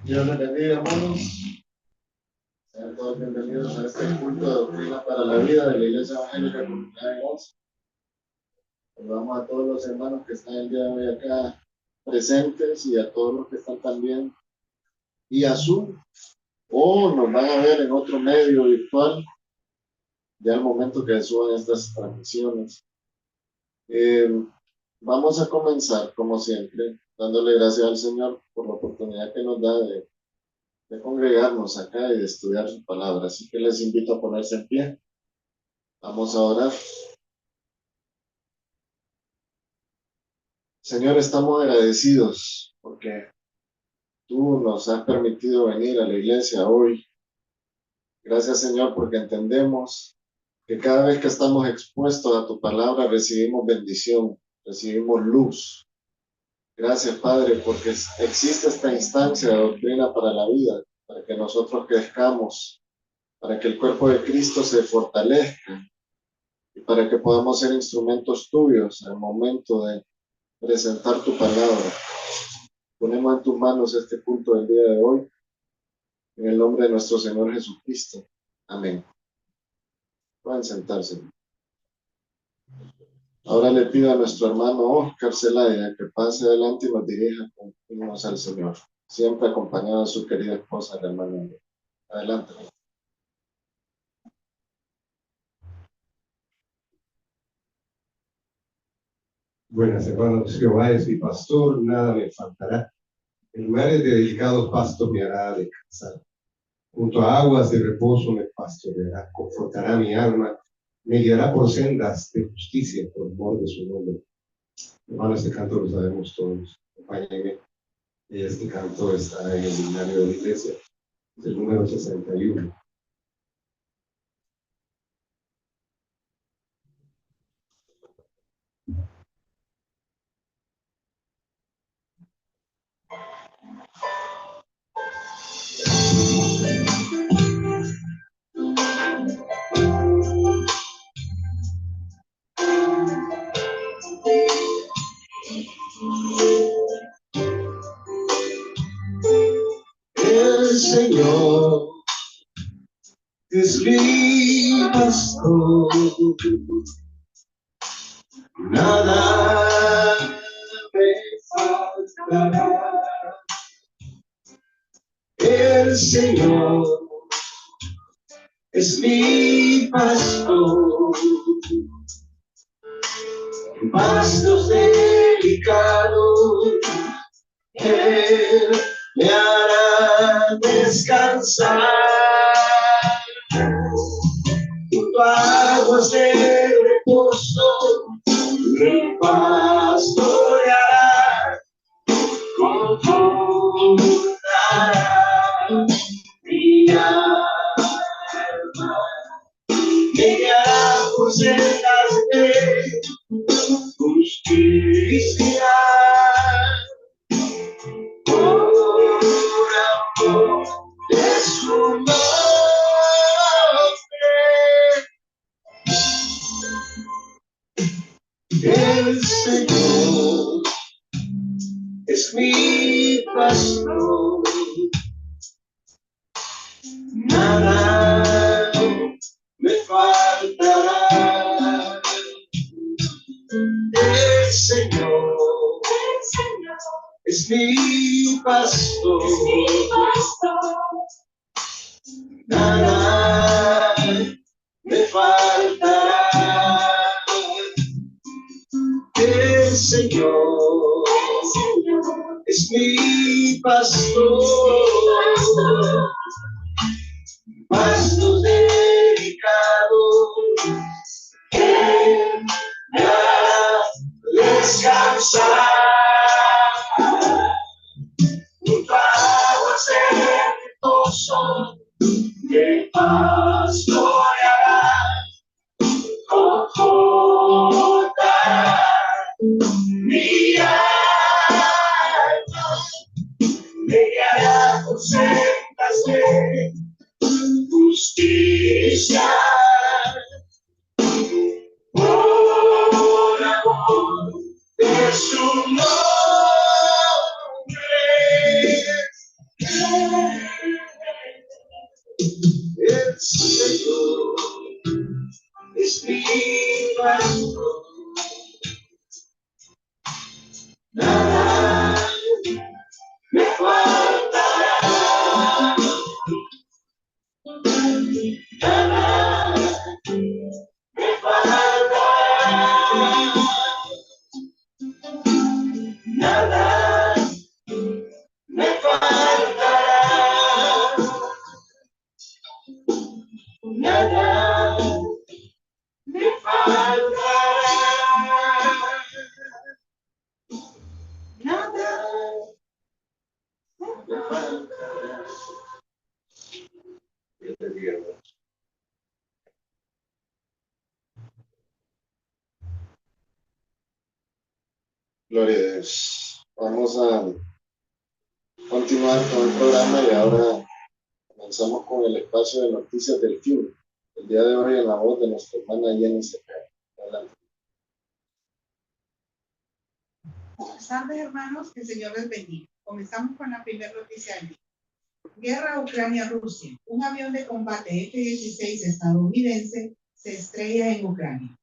Dios les bendiga, hermanos. Sean todos bienvenidos a este culto de doctrina para la vida de la Iglesia Evangélica Comunidad de Gracia. Saludamos a todos los hermanos que están el día de hoy acá presentes y a todos los que están también vía Zoom o nos van a ver en otro medio virtual ya al momento que suban estas transmisiones. Vamos a comenzar, como siempre, dándole gracias al Señor por la oportunidad que nos da de congregarnos acá y de estudiar su palabra. Así que les invito a ponerse en pie. Vamos a orar. Señor, estamos agradecidos porque tú nos has permitido venir a la iglesia hoy. Gracias, Señor, porque entendemos que cada vez que estamos expuestos a tu palabra recibimos bendición, recibimos luz. Gracias, Padre, porque existe esta instancia de doctrina para la vida, para que nosotros crezcamos, para que el cuerpo de Cristo se fortalezca y para que podamos ser instrumentos tuyos al momento de presentar tu palabra. Ponemos en tus manos este culto del día de hoy, en el nombre de nuestro Señor Jesucristo. Amén. Pueden sentarse. Ahora le pido a nuestro hermano Oscar Zelaya que pase adelante y nos dirija con himnos al Señor, siempre acompañado de su querida esposa, la hermana. Adelante. Buenas, hermanos. Jehová es mi pastor, nada me faltará. En lugares de delicados pastos me hará descansar. Junto a aguas de reposo me pastoreará, confortará mi alma, me guiará por sendas de justicia por amor de su nombre. Hermanos, este canto lo sabemos todos. Acompáñenme. Este canto está en el himnario de la iglesia, es el número 61. El Señor es mi pastor, nada me faltará. El Señor es mi pastor, en pastos delicados Él me hará descansar. Junto a aguas de reposo me pastoreará, confortará mi alma, me guiará por sendas de justicia, por amor de su nombre. El Señor es mi pastor, nada me faltará. El Señor es mi pastor, nada me faltará. El Señor es mi pastor, pastos delicados Él me hará descansar. Junto a aguas de reposo me pastoreará, confortará mi alma, me guiará por sendas de justicia, por amor de su nombre. nada me faltará, nada me faltará, nada me faltará, nada me faltará, nada me faltará. Gloria a Dios. Vamos a continuar con el programa y ahora comenzamos con el espacio de noticias del fin. El día de hoy en la voz de nuestra hermana Jenny Cepeda. Adelante. Buenas tardes, hermanos, que el Señor les bendiga. Comenzamos con la primera noticia del día. Guerra Ucrania-Rusia. Un avión de combate F-16 estadounidense se estrella en Ucrania.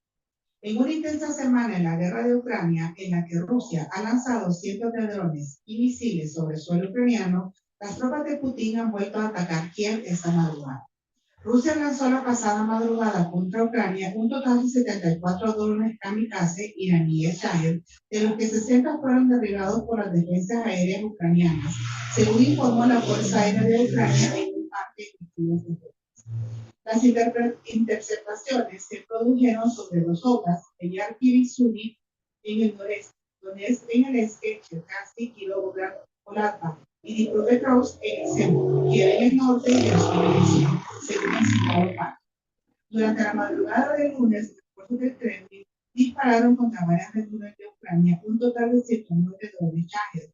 En una intensa semana en la guerra de Ucrania, en la que Rusia ha lanzado cientos de drones y misiles sobre el suelo ucraniano, las tropas de Putin han vuelto a atacar Kiev esta madrugada. Rusia lanzó la pasada madrugada contra Ucrania un total de 74 drones kamikaze iraníes Shahed, de los que 60 fueron derribados por las defensas aéreas ucranianas, según informó la Fuerza Aérea de Ucrania en un parte de las interceptaciones se produjeron sobre dos obras de Yarkir y Suni en el noreste, Donetsk en el este, Cherkasy, Kilovgrad, Olatva y Dnipropetrovsk en el centro, Kiev en el norte y el sur del sur, según el citado parte. Durante la madrugada del lunes, los fuerzas del Kremlin dispararon contra varias regiones de Ucrania un total de 109 drones Shahed,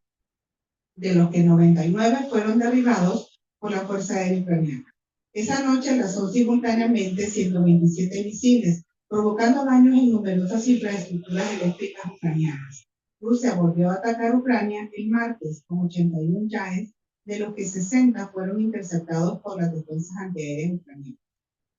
de los que 99 fueron derribados por la Fuerza Aérea Ucraniana. Esa noche lanzó simultáneamente 127 misiles, provocando daños en numerosas infraestructuras eléctricas ucranianas. Rusia volvió a atacar Ucrania el martes con 81 Shahed, de los que 60 fueron interceptados por las defensas antiaéreas ucranianas.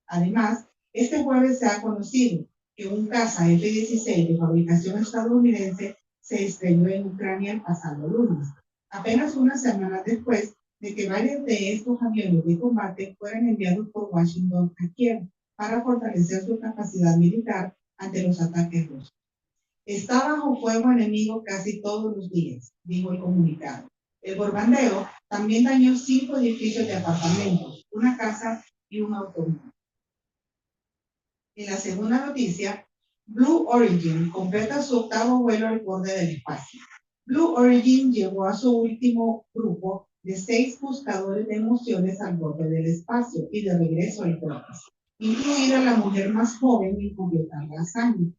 Además, este jueves se ha conocido que un caza F-16 de fabricación estadounidense se estrelló en Ucrania el pasado lunes, apenas unas semanas después de que varios de estos aviones de combate fueran enviados por Washington a Kiev para fortalecer su capacidad militar ante los ataques rusos. Está bajo fuego enemigo casi todos los días, dijo el comunicado. El bombardeo también dañó 5 edificios de apartamentos, una casa y un automóvil. En la segunda noticia, Blue Origin completa su 8º vuelo al borde del espacio. Blue Origin llevó a su último grupo de 6 buscadores de emociones al borde del espacio y de regreso al cosmos, incluida la mujer más joven en completar la hazaña.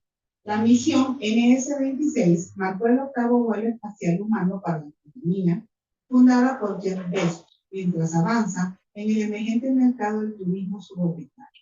La misión NS-26 marcó el 8º vuelo espacial humano para la compañía, fundada por Jeff Bezos, mientras avanza en el emergente mercado del turismo suborbitales.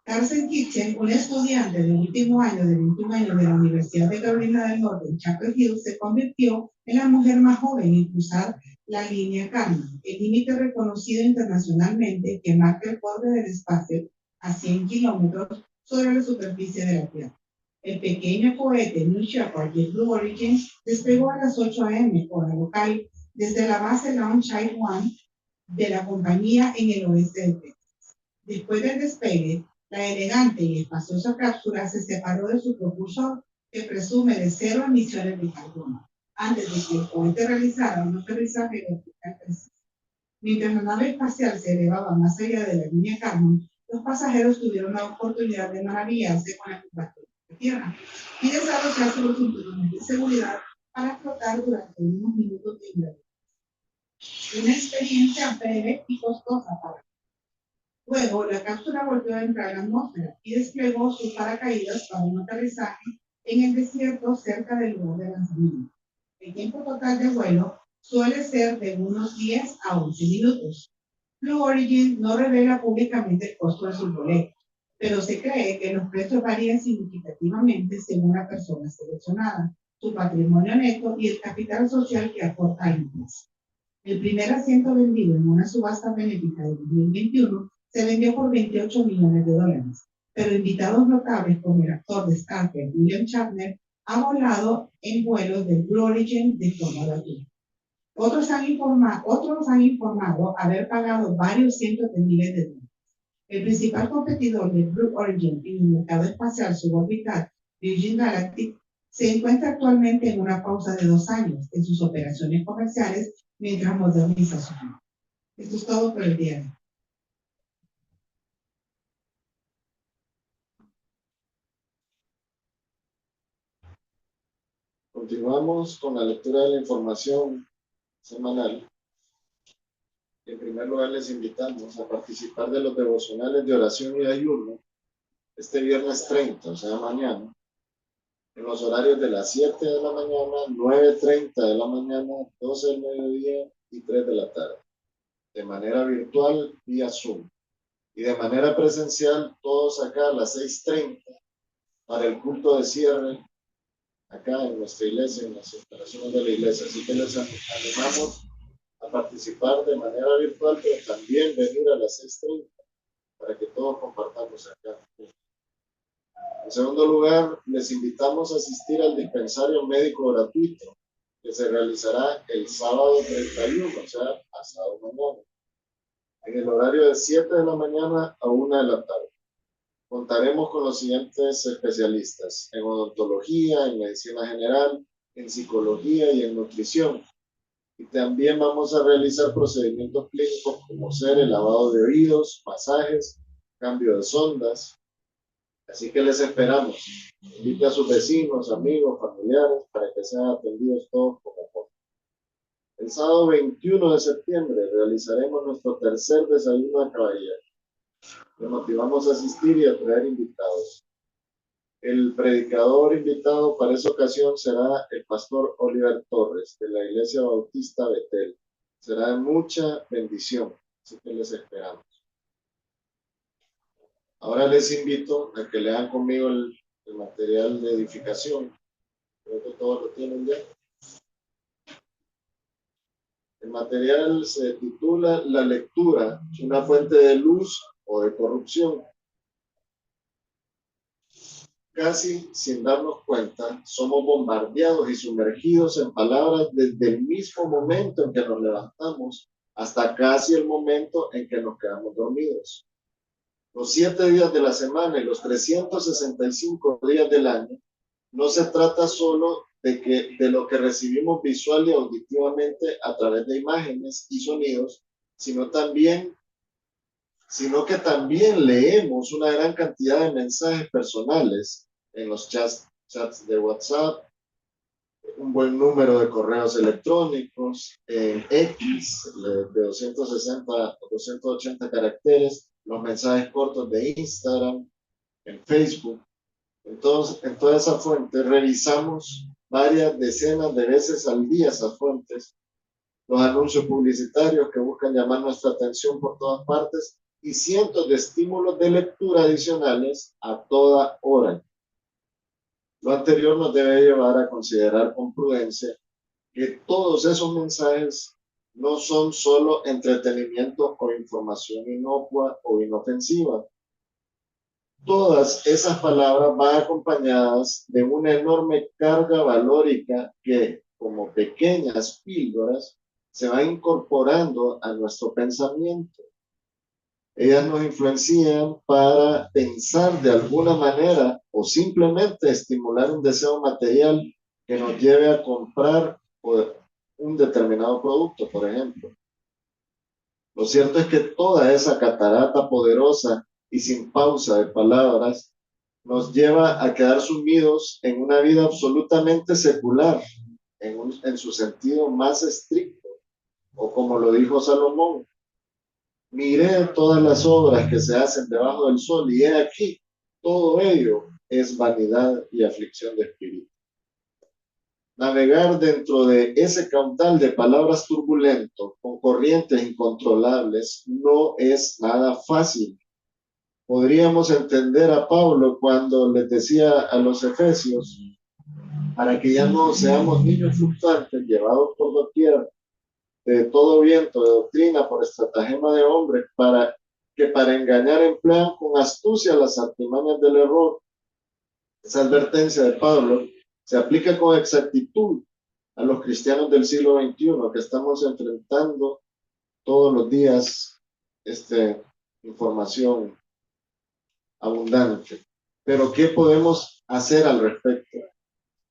Carson Kitchen, un estudiante de último año de 21 años de la Universidad de Carolina del Norte en Chapel Hill, se convirtió en la mujer más joven en cruzar la línea Kármán, el límite reconocido internacionalmente que marca el borde del espacio a 100 kilómetros sobre la superficie de la Tierra. El pequeño cohete New Shepard de Blue Origin despegó a las 8 a.m. hora local desde la base Launch Site 1 de la compañía en el oeste de Texas. Después del despegue, la elegante y espaciosa cápsula se separó de su propulsor, que presume de 0 emisiones de carbono, antes de que el cohete realizara un aterrizaje vertical preciso. Mientras la nave espacial se elevaba más allá de la línea Kármán, los pasajeros tuvieron la oportunidad de maravillarse con la curvatura de la Tierra y desarrollarse los cinturones de seguridad para flotar durante unos minutos de inverno. Una experiencia breve y costosa para Luego, la cápsula volvió a entrar a la atmósfera y desplegó sus paracaídas para un aterrizaje en el desierto cerca del lugar de lanzamiento. El tiempo total de vuelo suele ser de unos 10 a 11 minutos. Blue Origin no revela públicamente el costo de sus boletos, pero se cree que los precios varían significativamente según la persona seleccionada, su patrimonio neto y el capital social que aporta a la empresa. El primer asiento vendido en una subasta benéfica de 2021 se vendió por $28 millones, pero invitados notables como el actor de Star Trek William Shatner ha volado en vuelos de Blue Origin de Fonolatú. Otros han informado haber pagado varios cientos de miles de dólares. El principal competidor de Blue Origin en el mercado espacial suborbital, Virgin Galactic, se encuentra actualmente en una pausa de 2 años en sus operaciones comerciales mientras moderniza su flota. Esto es todo por el día de hoy. Continuamos con la lectura de la información semanal. En primer lugar, les invitamos a participar de los devocionales de oración y ayuno este viernes 30, o sea, mañana, en los horarios de las 7 de la mañana, 9:30 de la mañana, 12 del mediodía y 3 de la tarde, de manera virtual vía Zoom. Y de manera presencial, todos acá a las 6:30 para el culto de cierre, acá en nuestra iglesia, en las instalaciones de la iglesia. Así que les animamos a participar de manera virtual, pero también venir a las 6:30 para que todos compartamos acá. En segundo lugar, les invitamos a asistir al dispensario médico gratuito que se realizará el sábado 31, o sea, pasado mañana, en el horario de 7 de la mañana a 1 de la tarde. Contaremos con los siguientes especialistas: en odontología, en medicina general, en psicología y en nutrición. Y también vamos a realizar procedimientos clínicos como ser el lavado de oídos, masajes, cambio de sondas. Así que les esperamos. Invite a sus vecinos, amigos, familiares para que sean atendidos todos como por. El sábado 21 de septiembre realizaremos nuestro tercer desayuno de caballero. Le motivamos a asistir y a traer invitados. El predicador invitado para esa ocasión será el pastor Oliver Torres, de la Iglesia Bautista Betel. Será de mucha bendición, así que les esperamos. Ahora les invito a que lean conmigo el material de edificación. Creo que todos lo tienen ya. El material se titula La lectura, una fuente de luz o de corrupción. Casi sin darnos cuenta, somos bombardeados y sumergidos en palabras desde el mismo momento en que nos levantamos hasta casi el momento en que nos quedamos dormidos. Los 7 días de la semana y los 365 días del año, no se trata solo de lo que recibimos visual y auditivamente a través de imágenes y sonidos, sino que también leemos una gran cantidad de mensajes personales en los chats de WhatsApp, un buen número de correos electrónicos, en X de 260 a 280 caracteres, los mensajes cortos de Instagram, en Facebook. Entonces, en toda esa fuente revisamos varias decenas de veces al día esas fuentes, los anuncios publicitarios que buscan llamar nuestra atención por todas partes y cientos de estímulos de lectura adicionales a toda hora. Lo anterior nos debe llevar a considerar con prudencia que todos esos mensajes no son solo entretenimiento o información inocua o inofensiva. Todas esas palabras van acompañadas de una enorme carga valórica que, como pequeñas píldoras, se va incorporando a nuestro pensamiento. Ellas nos influencian para pensar de alguna manera o simplemente estimular un deseo material que nos lleve a comprar un determinado producto, por ejemplo. Lo cierto es que toda esa catarata poderosa y sin pausa de palabras nos lleva a quedar sumidos en una vida absolutamente secular, en su sentido más estricto, o como lo dijo Salomón: miré todas las obras que se hacen debajo del sol y he aquí, todo ello es vanidad y aflicción de espíritu. Navegar dentro de ese caudal de palabras turbulento, con corrientes incontrolables, no es nada fácil. Podríamos entender a Pablo cuando les decía a los efesios, para que ya no seamos niños fluctuantes, llevados por doquier de todo viento de doctrina por estratagema de hombres, para engañar emplean con astucia las artimañas del error. Esa advertencia de Pablo se aplica con exactitud a los cristianos del siglo XXI que estamos enfrentando todos los días información abundante. Pero ¿qué podemos hacer al respecto?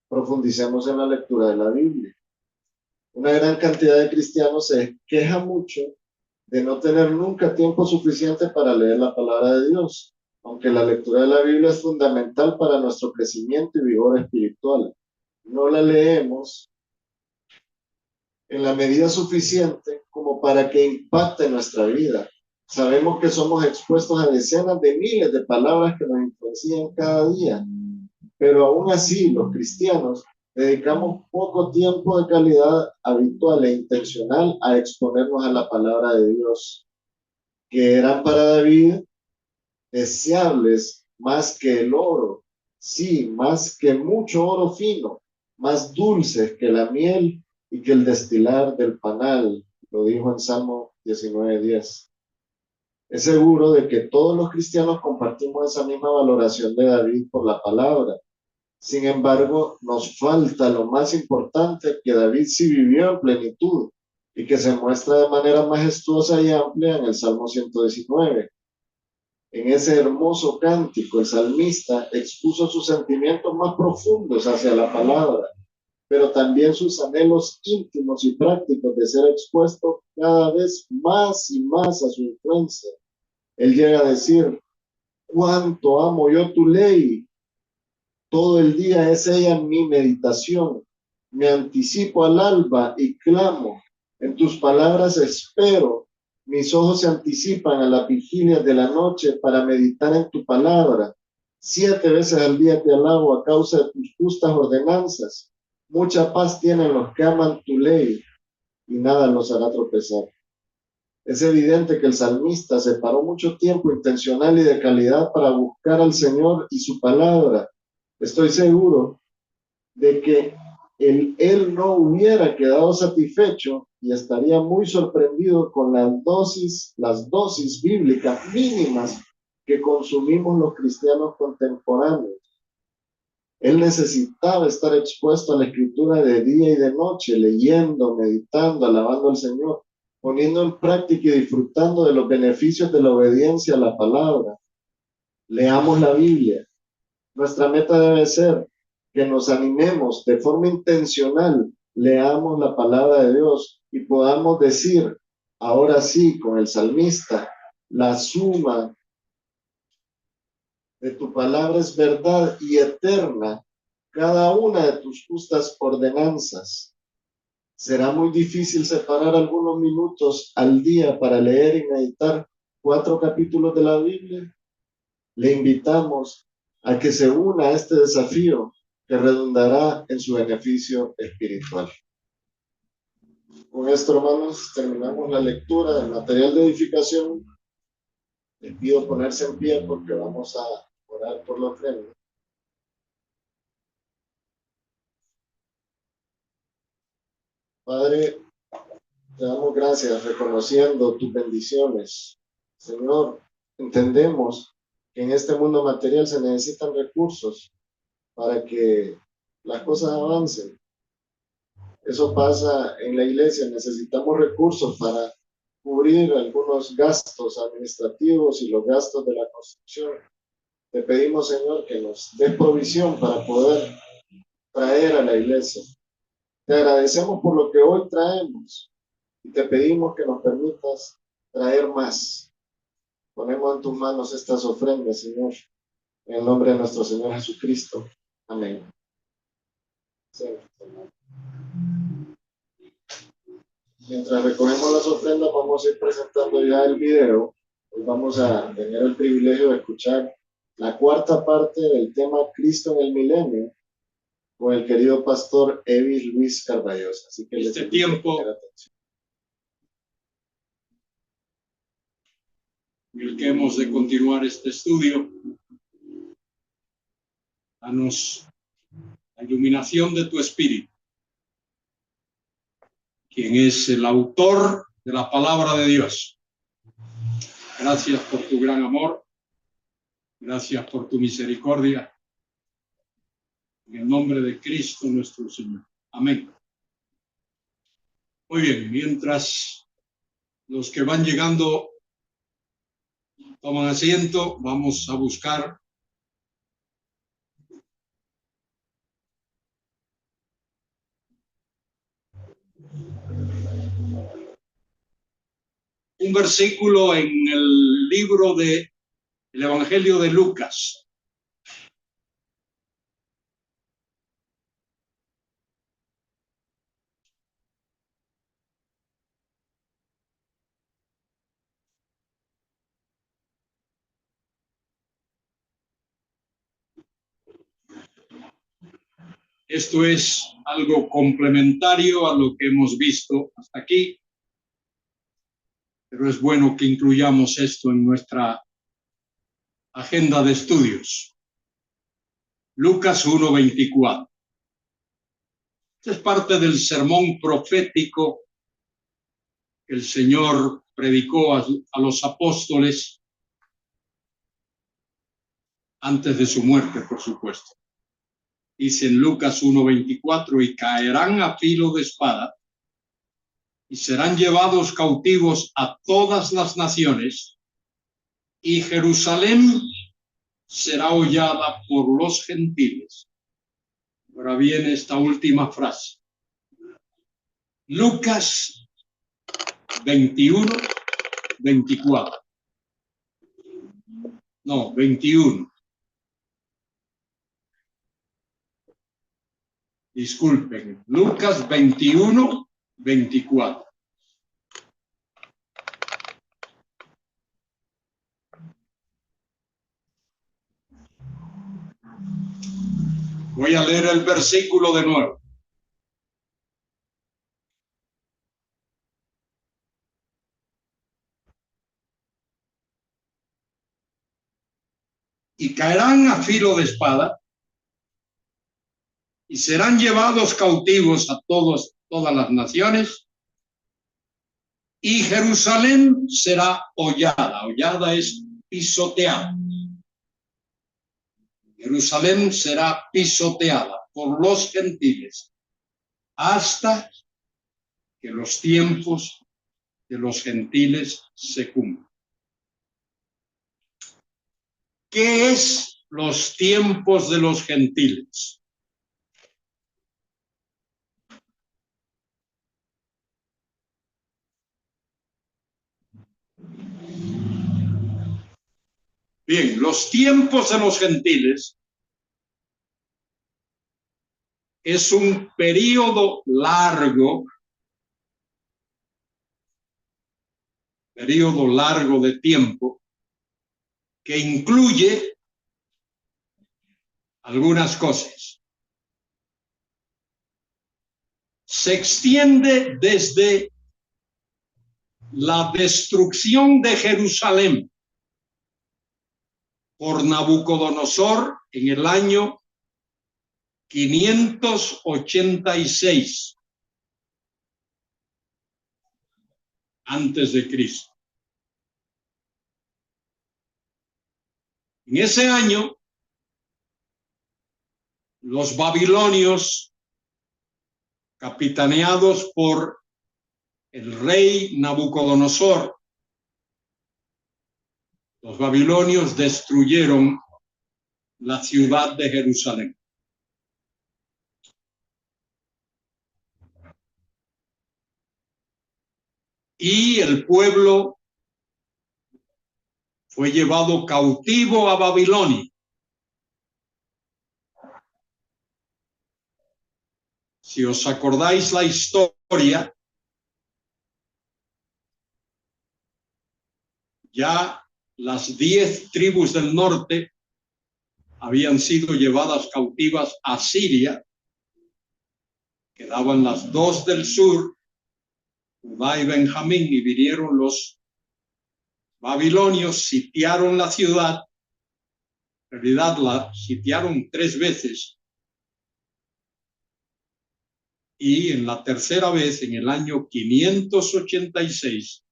Profundicemos en la lectura de la Biblia. Una gran cantidad de cristianos se queja mucho de no tener nunca tiempo suficiente para leer la palabra de Dios, aunque la lectura de la Biblia es fundamental para nuestro crecimiento y vigor espiritual. No la leemos en la medida suficiente como para que impacte nuestra vida. Sabemos que somos expuestos a decenas de miles de palabras que nos influencian cada día, pero aún así los cristianos dedicamos poco tiempo de calidad habitual e intencional a exponernos a la palabra de Dios, que eran para David deseables más que el oro, sí, más que mucho oro fino, más dulces que la miel y que el destilar del panal, lo dijo en Salmo 19:10. Es seguro de que todos los cristianos compartimos esa misma valoración de David por la palabra. Sin embargo, nos falta lo más importante, que David sí vivió en plenitud y que se muestra de manera majestuosa y amplia en el Salmo 119. En ese hermoso cántico, el salmista expuso sus sentimientos más profundos hacia la palabra, pero también sus anhelos íntimos y prácticos de ser expuesto cada vez más y más a su influencia. Él llega a decir: cuánto amo yo tu ley, todo el día es ella mi meditación, me anticipo al alba y clamo, en tus palabras espero, mis ojos se anticipan a las vigilias de la noche para meditar en tu palabra. 7 veces al día te alabo a causa de tus justas ordenanzas. Mucha paz tienen los que aman tu ley y nada los hará tropezar. Es evidente que el salmista separó mucho tiempo intencional y de calidad para buscar al Señor y su palabra. Estoy seguro de que él no hubiera quedado satisfecho y estaría muy sorprendido con las dosis bíblicas mínimas que consumimos los cristianos contemporáneos. Él necesitaba estar expuesto a la escritura de día y de noche, leyendo, meditando, alabando al Señor, poniendo en práctica y disfrutando de los beneficios de la obediencia a la palabra. Leamos la Biblia. Nuestra meta debe ser que nos animemos de forma intencional, leamos la palabra de Dios y podamos decir, ahora sí, con el salmista, la suma de tu palabra es verdad y eterna, cada una de tus justas ordenanzas. Será muy difícil separar algunos minutos al día para leer y meditar 4 capítulos de la Biblia. Le invitamos a que se una a este desafío que redundará en su beneficio espiritual. Con esto, hermanos, terminamos la lectura del material de edificación. Les pido ponerse en pie porque vamos a orar por la ofrenda. Padre, te damos gracias reconociendo tus bendiciones. Señor, entendemos que en este mundo material se necesitan recursos para que las cosas avancen. Eso pasa en la iglesia, necesitamos recursos para cubrir algunos gastos administrativos y los gastos de la construcción. Te pedimos, Señor, que nos des provisión para poder traer a la iglesia. Te agradecemos por lo que hoy traemos y te pedimos que nos permitas traer más. Ponemos en tus manos estas ofrendas, Señor, en el nombre de nuestro Señor Jesucristo. Amén. Sí, Señor. Mientras recogemos las ofrendas, vamos a ir presentando ya el video. Hoy vamos a tener el privilegio de escuchar la 4ª parte del tema Cristo en el Milenio con el querido pastor Evis Luis Carballosa. Así que este tiempo en el que hemos de continuar este estudio, danos la iluminación de tu Espíritu, quien es el autor de la palabra de Dios. Gracias por tu gran amor, gracias por tu misericordia, En el nombre de Cristo nuestro Señor. Amén. Muy bien, mientras los que van llegando toman asiento, vamos a buscar un versículo en el libro de el Evangelio de Lucas. Esto es algo complementario a lo que hemos visto hasta aquí, pero es bueno que incluyamos esto en nuestra agenda de estudios. Lucas 1:24. Esta es parte del sermón profético que el Señor predicó a los apóstoles antes de su muerte, por supuesto. Dice en Lucas 1:24, y caerán a filo de espada y serán llevados cautivos a todas las naciones, y Jerusalén será hollada por los gentiles. Ahora viene esta última frase. Lucas 21:24. No, 21. Disculpen, Lucas 21:24. Voy a leer el versículo de nuevo. Y caerán a filo de espada y serán llevados cautivos a todas las naciones, y Jerusalén será hollada. Hollada es pisoteada. Jerusalén será pisoteada por los gentiles hasta que los tiempos de los gentiles se cumplan. ¿Qué es los tiempos de los gentiles? Bien, los tiempos de los gentiles es un periodo largo de tiempo que incluye algunas cosas. Se extiende desde la destrucción de Jerusalén por Nabucodonosor en el año 586 antes de Cristo. En ese año, los babilonios, capitaneados por el rey Nabucodonosor, los babilonios destruyeron la ciudad de Jerusalén. Y el pueblo fue llevado cautivo a Babilonia. Si os acordáis la historia, ya las 10 tribus del norte habían sido llevadas cautivas a Siria. Quedaban las 2 del sur, Judá y Benjamín, y vinieron los babilonios, sitiaron la ciudad. En realidad la sitiaron 3 veces. Y en la tercera vez, en el año 586,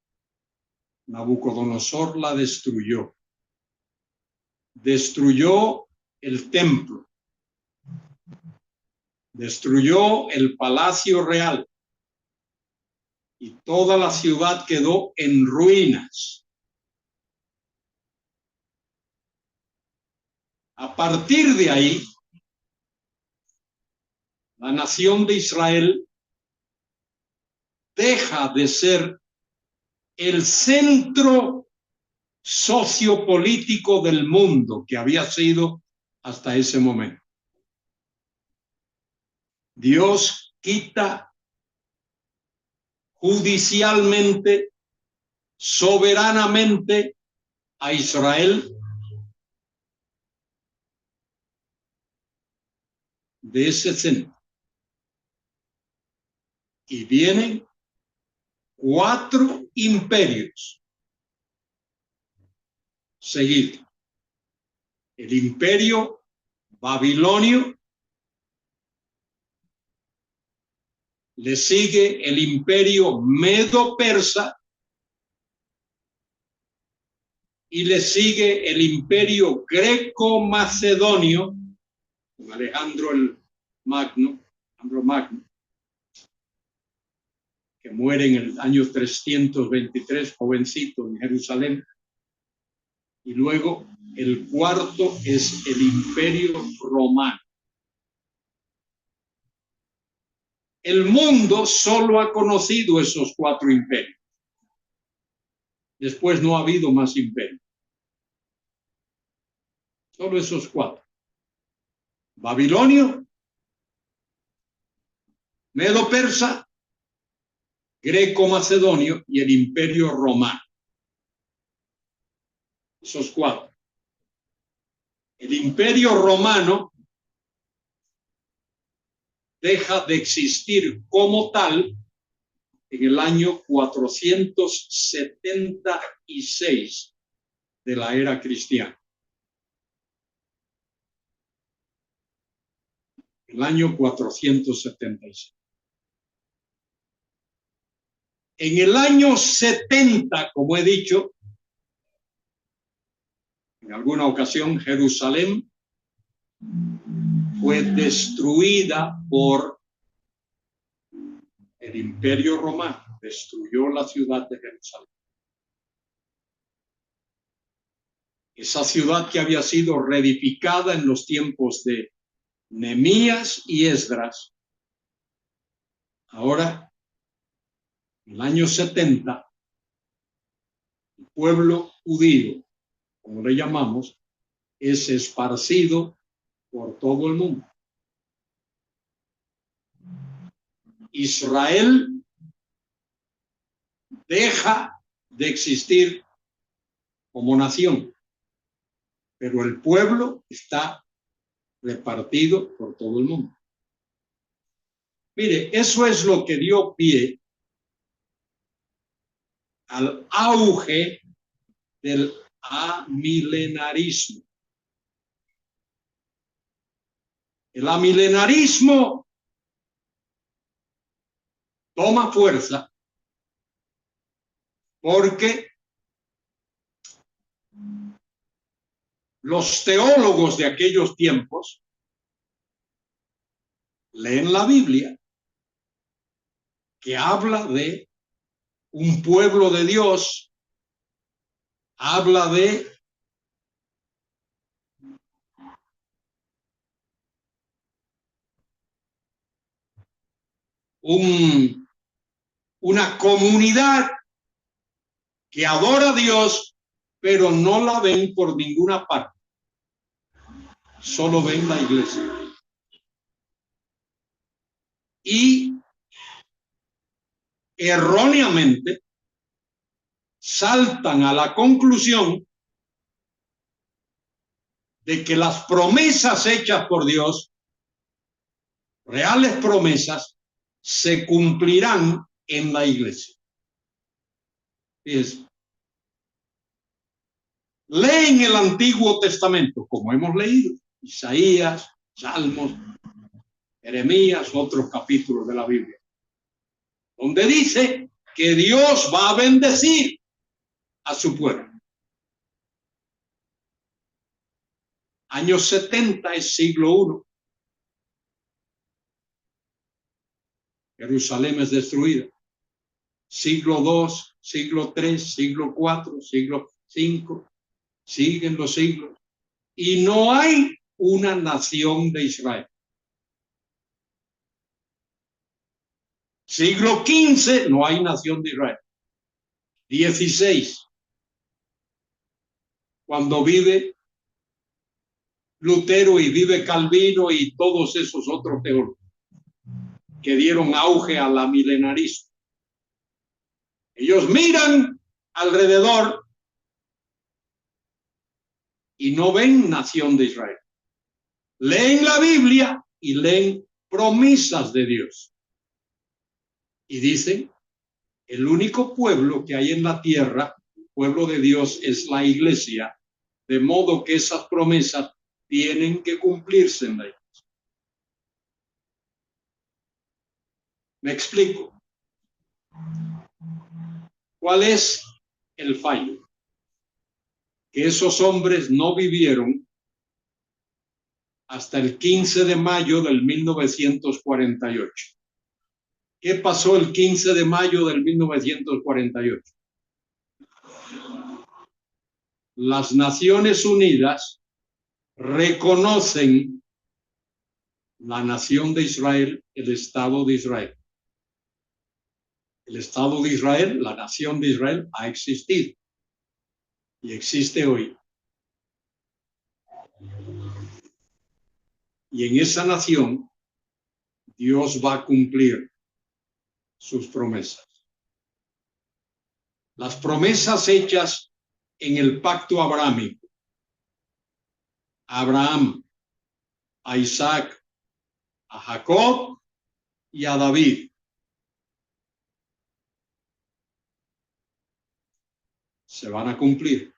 Nabucodonosor la destruyó. Destruyó el templo. Destruyó el palacio real y toda la ciudad quedó en ruinas. A partir de ahí, la nación de Israel deja de ser el centro sociopolítico del mundo que había sido hasta ese momento. Dios quita judicialmente, soberanamente a Israel de ese centro. Y vienen 4 imperios seguidos. El imperio babilonio, le sigue el imperio medo-persa y le sigue el imperio greco-macedonio con Alejandro Magno, que muere en el año 323, jovencito, en Jerusalén. Y luego el cuarto es el imperio romano. El mundo solo ha conocido esos 4 imperios. Después no ha habido más imperios. Solo esos 4. Babilonio, Medo-Persa, Greco-Macedonio y el imperio romano. Esos 4. El imperio romano deja de existir como tal en el año 476 de la era cristiana. El año 476. En el año 70, como he dicho, en alguna ocasión Jerusalén fue destruida por el Imperio Romano. Destruyó la ciudad de Jerusalén. Esa ciudad que había sido reedificada en los tiempos de Nehemías y Esdras, ahora, en el año 70, el pueblo judío, como le llamamos, es esparcido por todo el mundo. Israel deja de existir como nación, pero el pueblo está repartido por todo el mundo. Mire, eso es lo que dio pie al auge del amilenarismo. El amilenarismo toma fuerza porque los teólogos de aquellos tiempos leen la Biblia, que habla de un pueblo de Dios, habla de una comunidad que adora a Dios, pero no la ven por ninguna parte. Solo ven la iglesia. Y erróneamente saltan a la conclusión de que las promesas hechas por Dios, reales promesas, se cumplirán en la iglesia. Fíjense. Leen el Antiguo Testamento, como hemos leído, Isaías, Salmos, Jeremías, otros capítulos de la Biblia, donde dice que Dios va a bendecir a su pueblo. Años 70 es siglo I. Jerusalén es destruida. Siglo II, siglo III, siglo IV, siglo V, siguen los siglos. Y no hay una nación de Israel. Siglo XV, no hay nación de Israel. 16, cuando vive Lutero y vive Calvino y todos esos otros teólogos que dieron auge a la milenarismo. Ellos miran alrededor y no ven nación de Israel. Leen la Biblia y leen promesas de Dios. Y dicen, el único pueblo que hay en la tierra, el pueblo de Dios, es la iglesia, de modo que esas promesas tienen que cumplirse en la iglesia. ¿Me explico? ¿Cuál es el fallo? Que esos hombres no vivieron hasta el 15 de mayo del 1948. ¿Qué pasó el 15 de mayo del 1948? Las Naciones Unidas reconocen la nación de Israel, el Estado de Israel. El Estado de Israel, la nación de Israel, ha existido y existe hoy. Y en esa nación, Dios va a cumplir sus promesas. Las promesas hechas en el pacto abrahámico. A Abraham, a Isaac, a Jacob y a David. Se van a cumplir.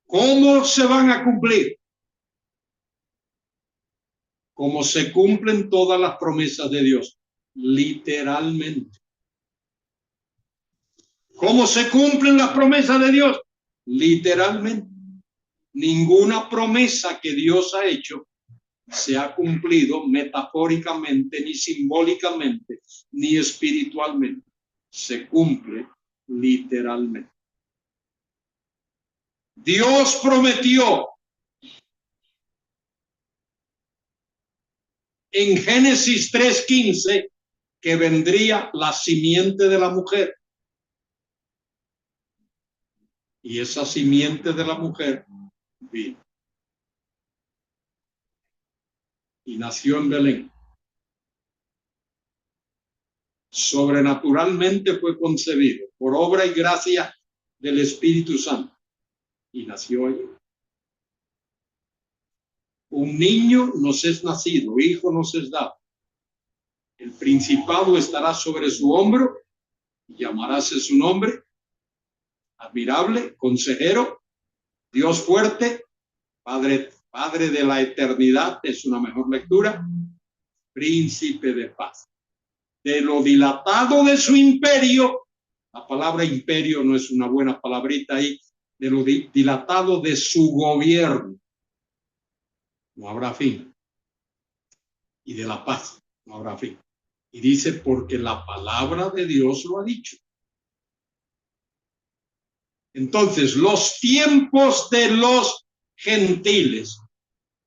¿Cómo se van a cumplir? Como se cumplen todas las promesas de Dios, literalmente. ¿Cómo se cumplen las promesas de Dios? Literalmente. Ninguna promesa que Dios ha hecho se ha cumplido metafóricamente, ni simbólicamente, ni espiritualmente. Se cumple literalmente. Dios prometió en Génesis 3:15 que vendría la simiente de la mujer. Y esa simiente de la mujer vino. Y nació en Belén. Sobrenaturalmente fue concebido por obra y gracia del Espíritu Santo. Y nació allí. Un niño nos es nacido, hijo nos es dado. El principado estará sobre su hombro y llamarase su nombre admirable, consejero, Dios fuerte, Padre de la eternidad, es una mejor lectura, príncipe de paz. De lo dilatado de su imperio, la palabra imperio no es una buena palabrita ahí, de lo dilatado de su gobierno, no habrá fin. Y de la paz, no habrá fin. Y dice, porque la palabra de Dios lo ha dicho. Entonces, los tiempos de los gentiles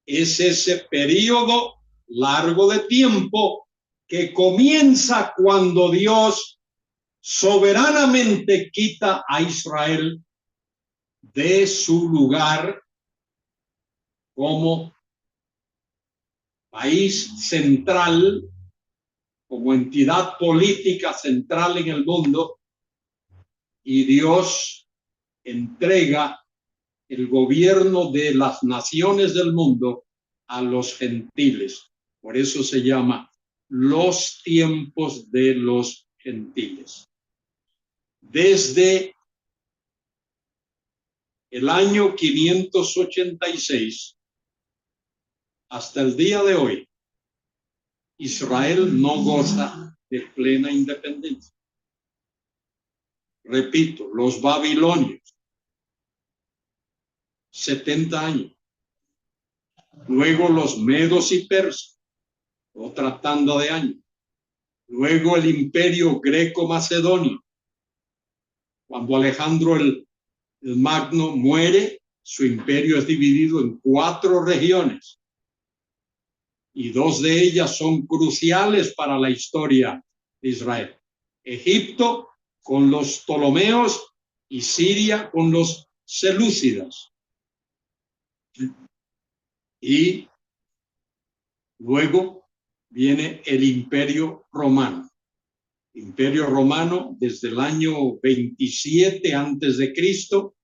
es ese periodo largo de tiempo que comienza cuando Dios soberanamente quita a Israel de su lugar como país central, como entidad política central en el mundo, y Dios entrega el gobierno de las naciones del mundo a los gentiles. Por eso se llama los tiempos de los gentiles. Desde el año 586 hasta el día de hoy, Israel no goza de plena independencia. Repito, los babilonios, 70 años. Luego los medos y persas, otra tanda de años. Luego el imperio greco-macedonio. Cuando Alejandro el Magno muere, su imperio es dividido en 4 regiones. Y 2 de ellas son cruciales para la historia de Israel. Egipto con los Ptolomeos y Siria con los selúcidas. Y luego viene el Imperio Romano. Imperio Romano desde el año 27 antes de Cristo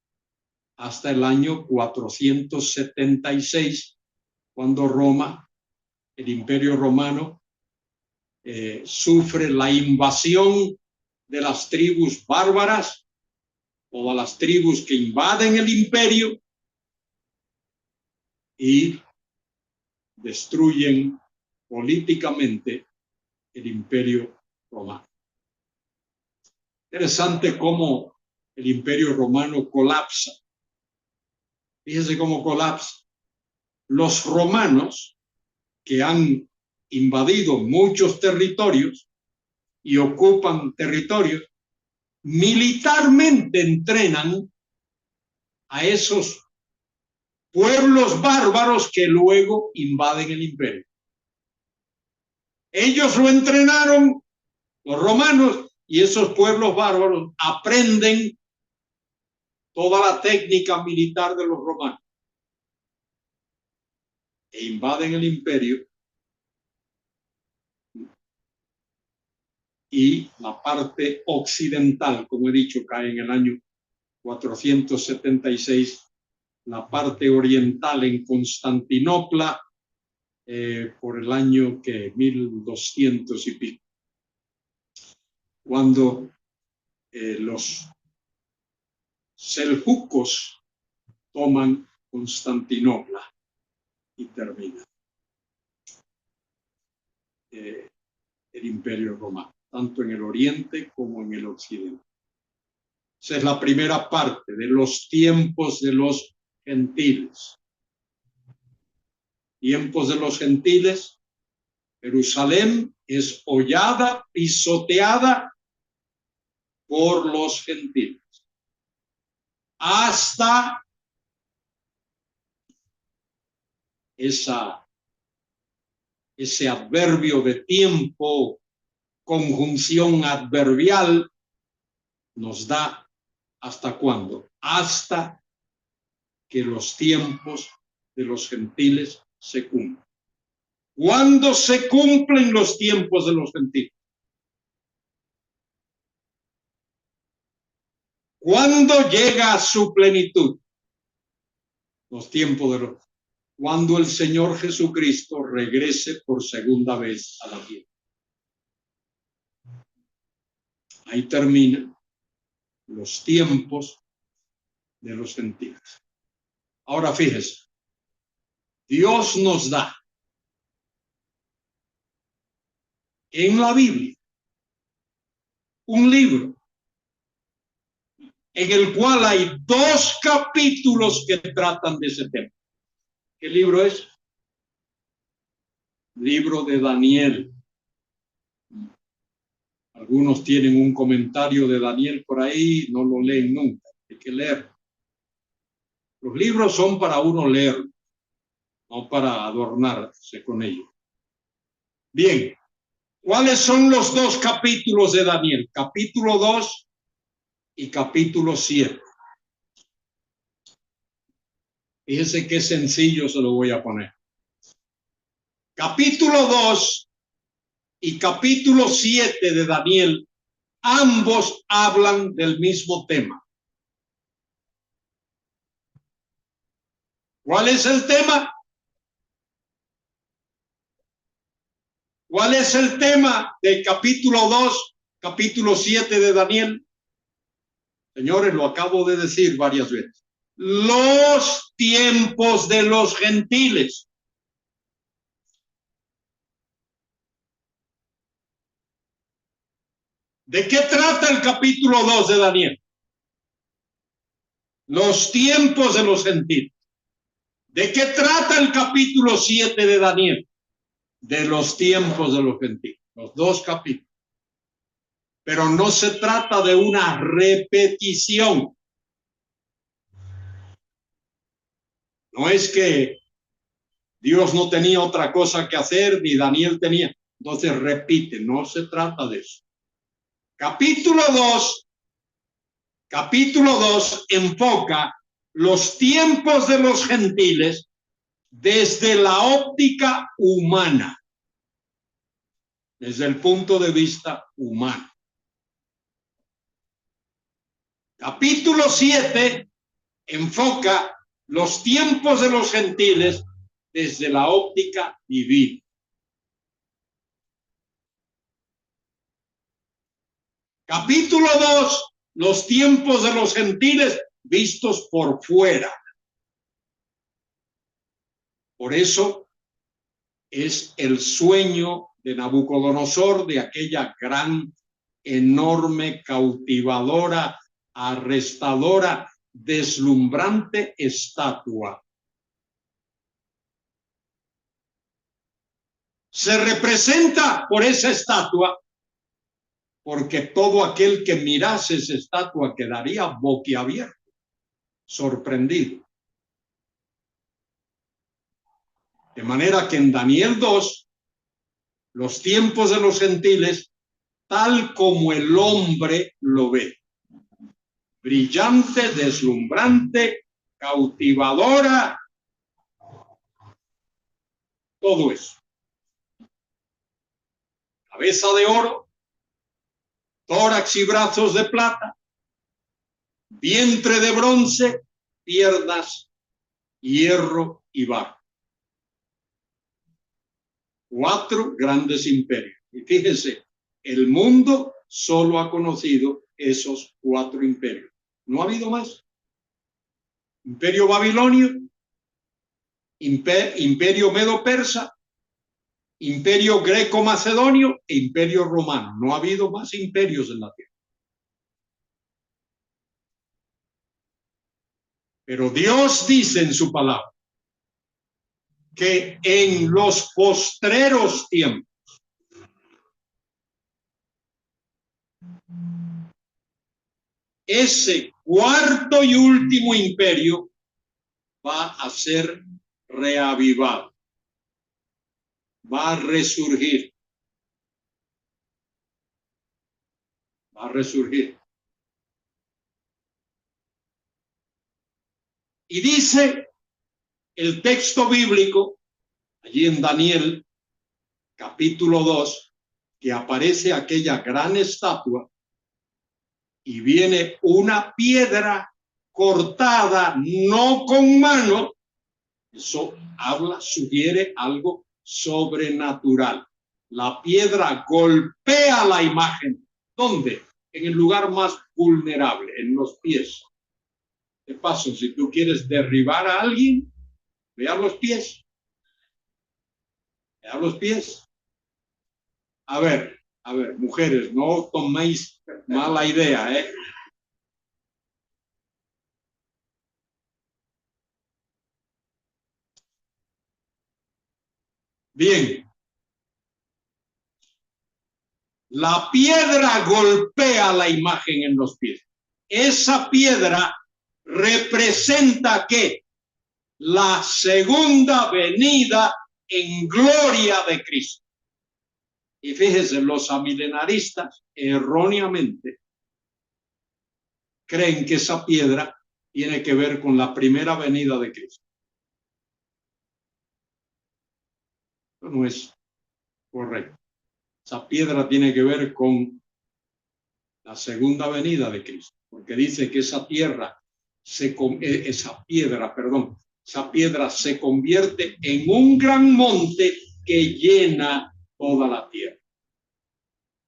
hasta el año 476, cuando Roma, el Imperio Romano, sufre la invasión de las tribus bárbaras, todas las tribus que invaden el imperio y destruyen políticamente el Imperio Romano. Interesante cómo el Imperio Romano colapsa. Fíjese cómo colapsa. Los romanos, que han invadido muchos territorios y ocupan territorios, militarmente entrenan a esos pueblos bárbaros que luego invaden el imperio. Ellos lo entrenaron, los romanos, y esos pueblos bárbaros aprenden toda la técnica militar de los romanos e invaden el imperio, y la parte occidental, como he dicho, cae en el año 476, la parte oriental en Constantinopla por el año que 1200 y pico, cuando los seljucos toman Constantinopla y termina el Imperio Romano, tanto en el oriente como en el occidente. Esa es la primera parte de los tiempos de los gentiles. Tiempos de los gentiles, Jerusalén es hollada, pisoteada por los gentiles. Hasta ese adverbio de tiempo, conjunción adverbial, nos da hasta cuándo. Hasta que los tiempos de los gentiles se cumplen. ¿Cuándo se cumplen los tiempos de los gentiles? ¿Cuándo llega a su plenitud los tiempos de los? Cuando el Señor Jesucristo regrese por segunda vez a la tierra. Ahí terminan los tiempos de los gentiles. Ahora fíjese, Dios nos da en la Biblia un libro en el cual hay 2 capítulos que tratan de ese tema. ¿Qué libro es? Libro de Daniel. Algunos tienen un comentario de Daniel por ahí, no lo leen nunca, hay que leer. Los libros son para uno leer, no para adornarse con ellos. Bien, ¿cuáles son los 2 capítulos de Daniel? Capítulo 2 y capítulo 7. Fíjense qué sencillo se lo voy a poner. Capítulo 2 y capítulo 7 de Daniel, ambos hablan del mismo tema. ¿Cuál es el tema? ¿Cuál es el tema del capítulo 2, capítulo 7 de Daniel? Señores, lo acabo de decir varias veces. Los tiempos de los gentiles. ¿De qué trata el capítulo 2 de Daniel? Los tiempos de los gentiles. ¿De qué trata el capítulo 7 de Daniel? De los tiempos de los gentiles. Los 2 capítulos. Pero no se trata de una repetición. No es que Dios no tenía otra cosa que hacer, ni Daniel tenía. Entonces repite, no se trata de eso. Capítulo 2 enfoca los tiempos de los gentiles desde la óptica humana, desde el punto de vista humano. Capítulo 7 enfoca los tiempos de los gentiles desde la óptica divina. Capítulo 2, los tiempos de los gentiles vistos por fuera. Por eso es el sueño de Nabucodonosor de aquella gran, enorme, cautivadora, arrestadora, deslumbrante estatua. Se representa por esa estatua porque todo aquel que mirase esa estatua quedaría boquiabierto, sorprendido. De manera que en Daniel 2, los tiempos de los gentiles, tal como el hombre lo ve. Brillante, deslumbrante, cautivadora, todo eso. Cabeza de oro, tórax y brazos de plata, vientre de bronce, piernas, hierro y barro. 4 grandes imperios. Y fíjense, el mundo solo ha conocido esos 4 imperios. No ha habido más. Imperio babilonio, imperio medo-persa, imperio greco-macedonio e imperio romano. No ha habido más imperios en la tierra. Pero Dios dice en su palabra que en los postreros tiempos ese cuarto y último imperio va a ser reavivado, va a resurgir, va a resurgir. Y dice el texto bíblico, allí en Daniel, capítulo 2, que aparece aquella gran estatua y viene una piedra cortada, no con mano. Eso sugiere algo sobrenatural. La piedra golpea la imagen. ¿Dónde? En el lugar más vulnerable, en los pies. De paso, si tú quieres derribar a alguien, ve a los pies. Ve a los pies. A ver, mujeres, no toméis mala idea, ¿eh? Bien. La piedra golpea la imagen en los pies. Esa piedra representa ¿qué? La segunda venida en gloria de Cristo. Y fíjense, los amilenaristas erróneamente creen que esa piedra tiene que ver con la primera venida de Cristo. Eso no es correcto. Esa piedra tiene que ver con la segunda venida de Cristo, porque dice que esa piedra se convierte en un gran monte que llena toda la tierra.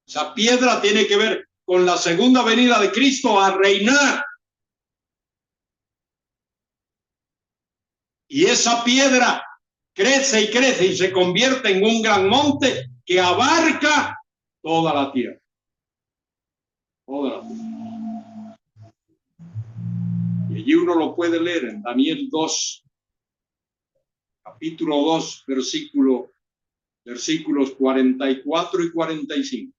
Esa piedra tiene que ver con la segunda venida de Cristo a reinar. Y esa piedra crece y crece y se convierte en un gran monte que abarca toda la tierra. Toda la tierra. Y allí uno lo puede leer en Daniel 2, capítulo 2, versículos 44 y 45.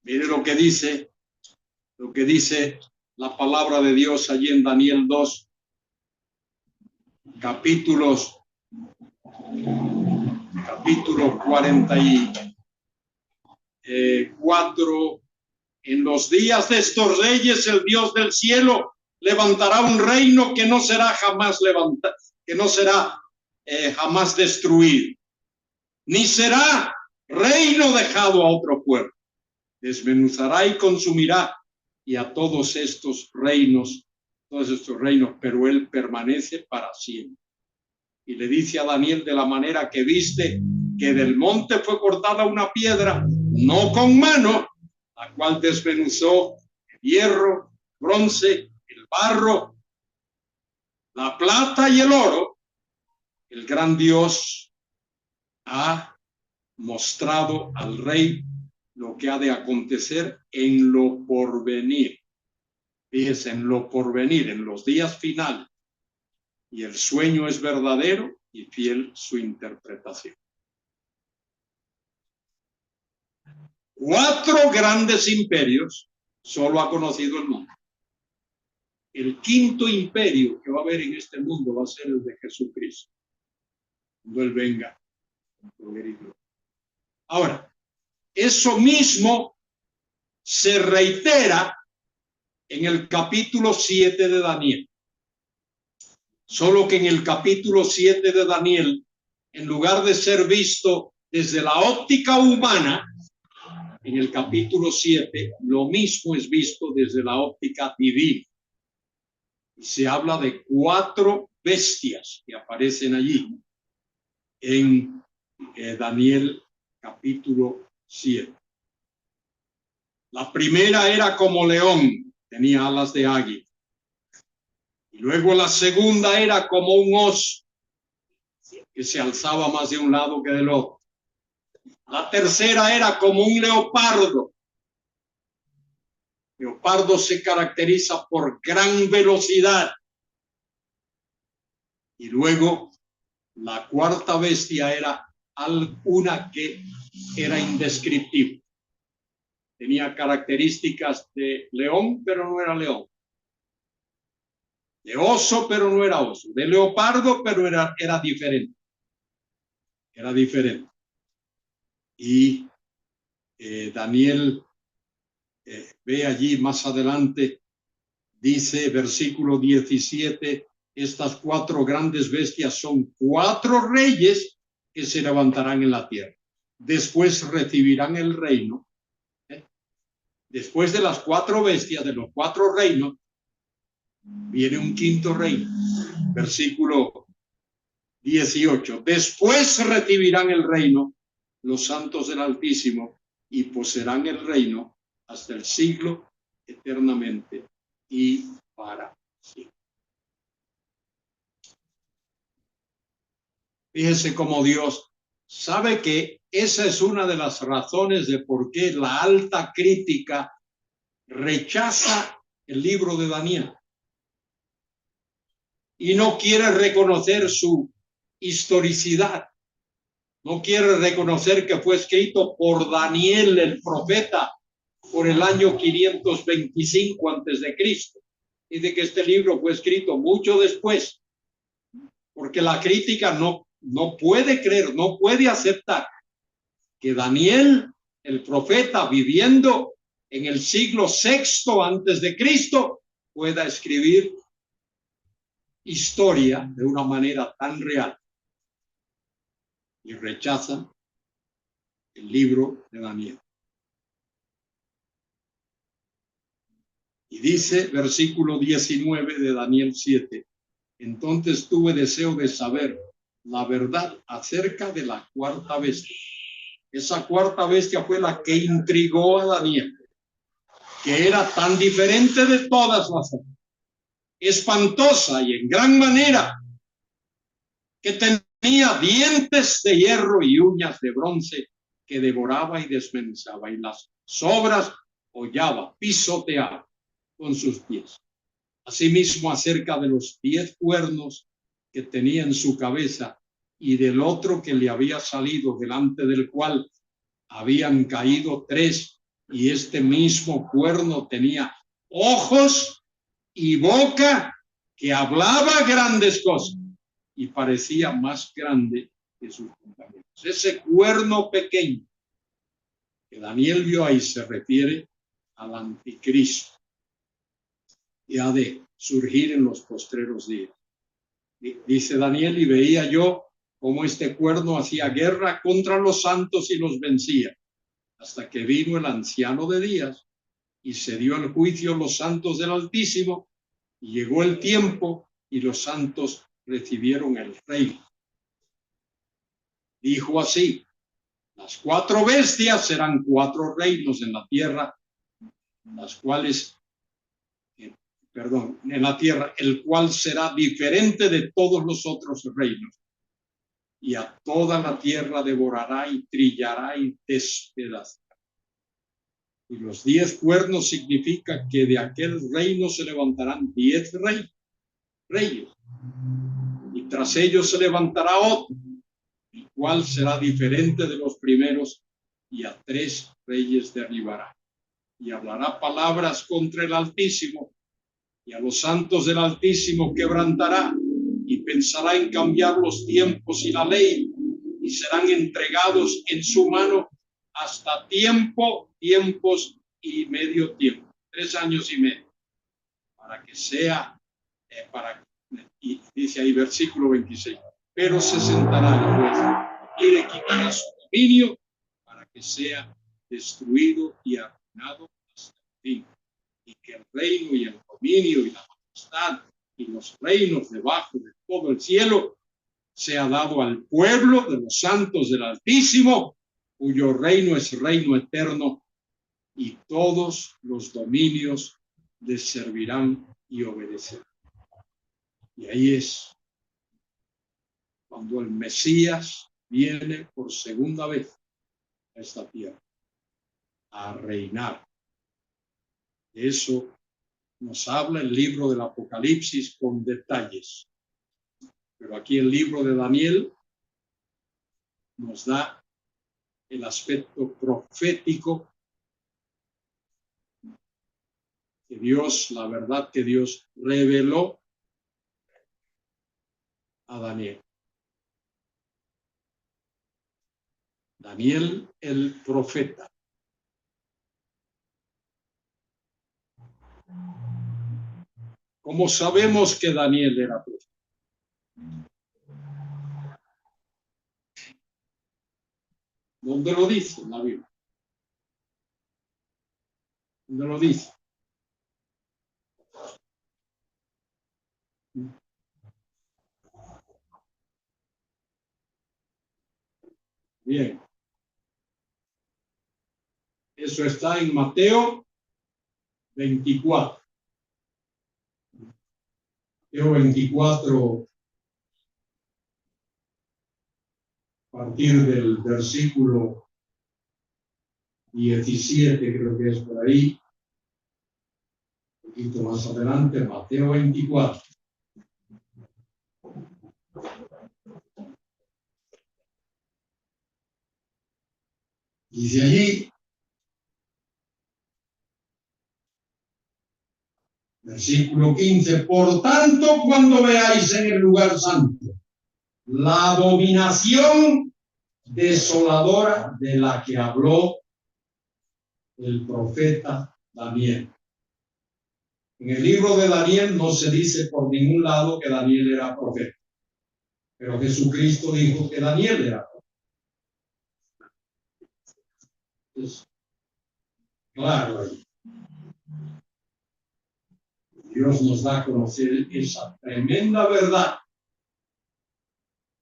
Mire lo que dice la palabra de Dios allí en Daniel 2, capítulo 44. En los días de estos reyes, el Dios del cielo levantará un reino que no será jamás levantado, que no será jamás destruido, ni será reino dejado a otro pueblo. Desmenuzará y consumirá y a todos estos reinos, pero él permanece para siempre. Y le dice a Daniel de la manera que viste que del monte fue cortada una piedra, no con mano, la cual desmenuzó el hierro, bronce, el barro, la plata y el oro. El gran Dios ha mostrado al rey lo que ha de acontecer en lo porvenir. Fíjese, en lo porvenir, en los días finales. Y el sueño es verdadero y fiel su interpretación. 4 grandes imperios solo ha conocido el mundo. El 5º imperio que va a haber en este mundo va a ser el de Jesucristo, cuando Él venga. Ahora, eso mismo se reitera en el capítulo 7 de Daniel. Solo que en el capítulo 7 de Daniel, en lugar de ser visto desde la óptica humana, en el capítulo 7 lo mismo es visto desde la óptica divina. Y se habla de 4 bestias que aparecen allí en Daniel capítulo 7. La primera era como león, tenía alas de águila. Y luego la segunda era como un oso, que se alzaba más de un lado que del otro. La tercera era como un leopardo. Leopardo se caracteriza por gran velocidad. Y luego la cuarta bestia era una que era indescriptible. Tenía características de león, pero no era león. De oso, pero no era oso. De leopardo, pero era diferente. Era diferente. Y Daniel ve allí más adelante, dice versículo 17, estas 4 grandes bestias son 4 reyes que se levantarán en la tierra. Después recibirán el reino. Después de las 4 bestias, de los 4 reinos, viene un 5º reino. Versículo 18. Después recibirán el reino los santos del Altísimo y poseerán el reino hasta el siglo eternamente y para siempre. Fíjese cómo Dios sabe que esa es una de las razones de por qué la alta crítica rechaza el libro de Daniel y no quiere reconocer su historicidad. No quiere reconocer que fue escrito por Daniel el profeta por el año 525 antes de Cristo. Dice que este libro fue escrito mucho después, porque la crítica no puede creer, no puede aceptar que Daniel el profeta, viviendo en el siglo VI antes de Cristo, pueda escribir historia de una manera tan real. Y rechazan el libro de Daniel. Y dice, versículo 19 de Daniel 7, entonces tuve deseo de saber la verdad acerca de la cuarta bestia. Esa cuarta bestia fue la que intrigó a Daniel, que era tan diferente de todas las otras, espantosa y en gran manera, que tenía dientes de hierro y uñas de bronce, que devoraba y desmenuzaba, y las sobras hollaba, pisoteaba con sus pies. Asimismo, acerca de los 10 cuernos que tenía en su cabeza y del otro que le había salido, delante del cual habían caído 3 Y este mismo cuerno tenía ojos y boca que hablaba grandes cosas y parecía más grande que sus compañeros. Ese cuerno pequeño que Daniel vio ahí se refiere al anticristo y ha de surgir en los postreros días. Dice Daniel, y veía yo cómo este cuerno hacía guerra contra los santos y los vencía, hasta que vino el anciano de días y se dio el juicio a los santos del Altísimo, y llegó el tiempo y los santos recibieron el reino. Dijo así: las 4 bestias serán 4 reinos en la tierra, las cuales, en la tierra, el cual será diferente de todos los otros reinos, y a toda la tierra devorará y trillará y despedazará. Y los 10 cuernos significa que de aquel reino se levantarán 10 reyes, y tras ellos se levantará otro, el cual será diferente de los primeros, y a 3 reyes derribará. Y hablará palabras contra el Altísimo, y a los santos del Altísimo quebrantará, y pensará en cambiar los tiempos y la ley, y serán entregados en su mano hasta tiempos y medio tiempo, 3 años y medio, para que sea, y dice ahí versículo 26, pero se sentará el juez y le quitará su dominio para que sea destruido y arruinado hasta el fin, y que el reino y el dominio y la majestad y los reinos debajo de todo el cielo sea dado al pueblo de los santos del Altísimo, cuyo reino es reino eterno, y todos los dominios les servirán y obedecerán. Y ahí es cuando el Mesías viene por segunda vez a esta tierra a reinar. De eso nos habla el libro del Apocalipsis con detalles. Pero aquí el libro de Daniel nos da el aspecto profético que Dios, la verdad que Dios reveló a Daniel. Daniel el profeta. ¿Cómo sabemos que Daniel era profeta? ¿Dónde lo dice en la Biblia? ¿Dónde lo dice? Bien. Eso está en Mateo 24. Mateo 24, a partir del versículo 17, creo que es por ahí. Un poquito más adelante, Mateo 24. Dice allí, versículo 15, por tanto, cuando veáis en el lugar santo la abominación desoladora de la que habló el profeta Daniel. En el libro de Daniel no se dice por ningún lado que Daniel era profeta, pero Jesucristo dijo que Daniel era profeta. Entonces, claro, Dios nos da a conocer esa tremenda verdad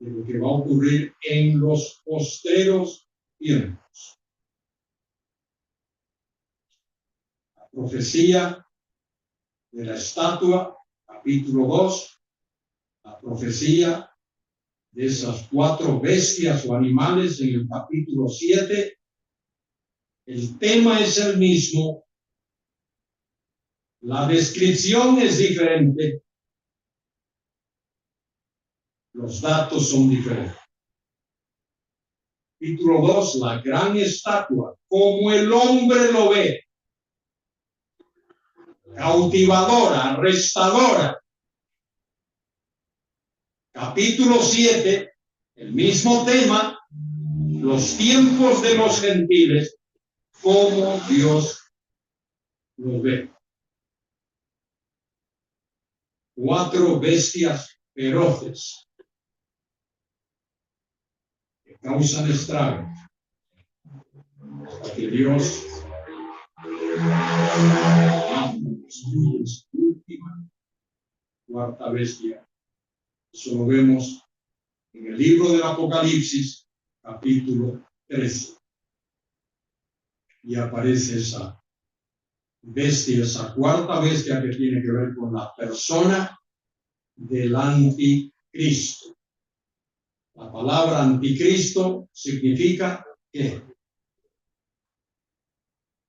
de lo que va a ocurrir en los postreros tiempos. La profecía de la estatua, capítulo 2, la profecía de esas 4 bestias o animales en el capítulo 7, el tema es el mismo, la descripción es diferente, los datos son diferentes. Capítulo 2, la gran estatua, como el hombre lo ve. Cautivadora, restadora. Capítulo 7, el mismo tema, los tiempos de los gentiles, como Dios los ve. 4 bestias feroces que causan estragos hasta que Dios destruye su última, 4ª bestia. Eso lo vemos en el libro del Apocalipsis, capítulo 13. Y aparece esa bestia, esa 4ª bestia que tiene que ver con la persona del anticristo. La palabra anticristo significa ¿qué?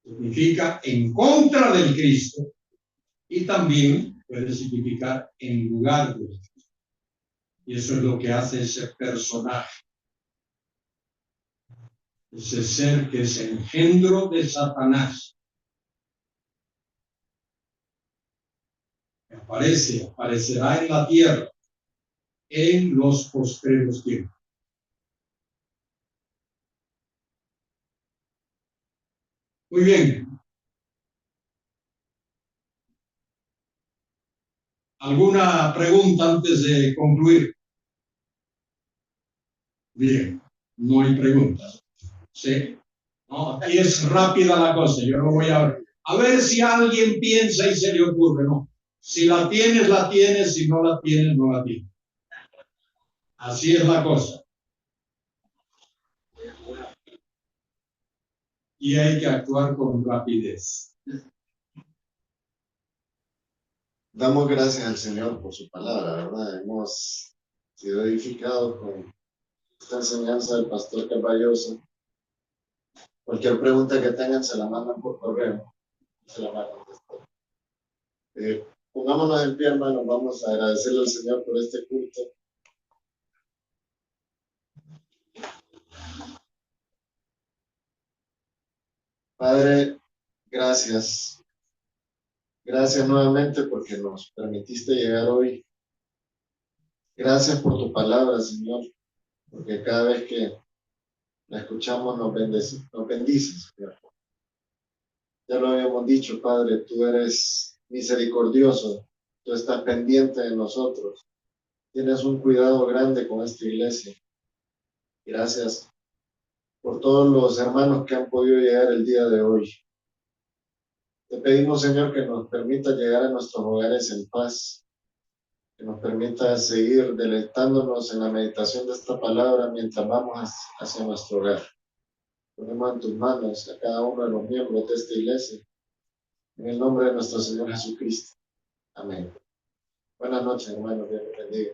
Significa en contra del Cristo y también puede significar en lugar del Cristo. Y eso es lo que hace ese personaje. Ese ser que es engendro de Satanás. Aparecerá en la tierra en los postreros tiempos. Muy bien. ¿Alguna pregunta antes de concluir? Bien, no hay preguntas. ¿Sí? No, aquí es rápida la cosa. Yo no voy a ver si alguien piensa y se le ocurre. No. Si la tienes, la tienes. Si no la tienes, no la tienes. Así es la cosa. Y hay que actuar con rapidez. Damos gracias al Señor por su palabra, ¿verdad? Hemos sido edificados con esta enseñanza del pastor Caballoso. Cualquier pregunta que tengan se la mandan por correo. Se la va a contestar. Pongámonos en pie, hermanos. Vamos a agradecerle al Señor por este culto. Padre, gracias. Gracias nuevamente porque nos permitiste llegar hoy. Gracias por tu palabra, Señor, porque cada vez que la escuchamos nos bendices, Señor. Ya lo habíamos dicho, Padre, tú eres misericordioso, tú estás pendiente de nosotros. Tienes un cuidado grande con esta iglesia. Gracias por todos los hermanos que han podido llegar el día de hoy. Te pedimos, Señor, que nos permita llegar a nuestros hogares en paz, que nos permita seguir deleitándonos en la meditación de esta palabra mientras vamos hacia nuestro hogar. Ponemos en tus manos a cada uno de los miembros de esta iglesia, en el nombre de nuestro Señor Jesucristo. Amén. Buenas noches, hermanos. Dios los bendiga.